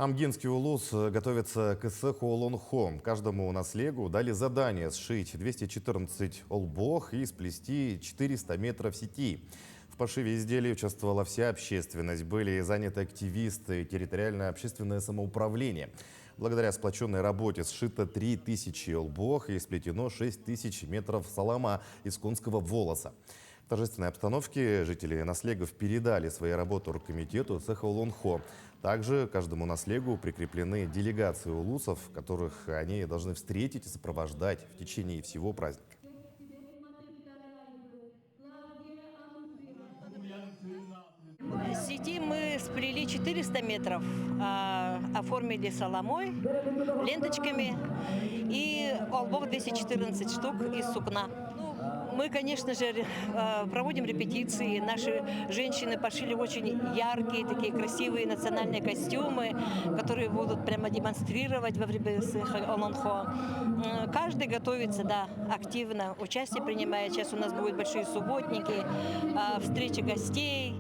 Амгинский улус готовится к Исеху Олонхо. Каждому наслегу дали задание сшить 214 олбох и сплести 400 метров сети. В пошиве изделий участвовала вся общественность. Были заняты активисты, территориальное общественное самоуправление. Благодаря сплоченной работе сшито 3000 олбох и сплетено 6000 метров солома из конского волоса. В торжественной обстановке жители наслегов передали свои работы оргкомитету Исеха Олонхо. Также каждому наслегу прикреплены делегации улусов, которых они должны встретить и сопровождать в течение всего праздника. С сети мы сплели 400 метров, оформили соломой, ленточками и олбов 214 штук из сукна. Мы, конечно же, проводим репетиции. Наши женщины пошили очень яркие, такие красивые национальные костюмы, которые будут прямо демонстрировать во время Исеха Олонхо. Каждый готовится, да, активно, участие принимает. Сейчас у нас будут большие субботники, встречи гостей.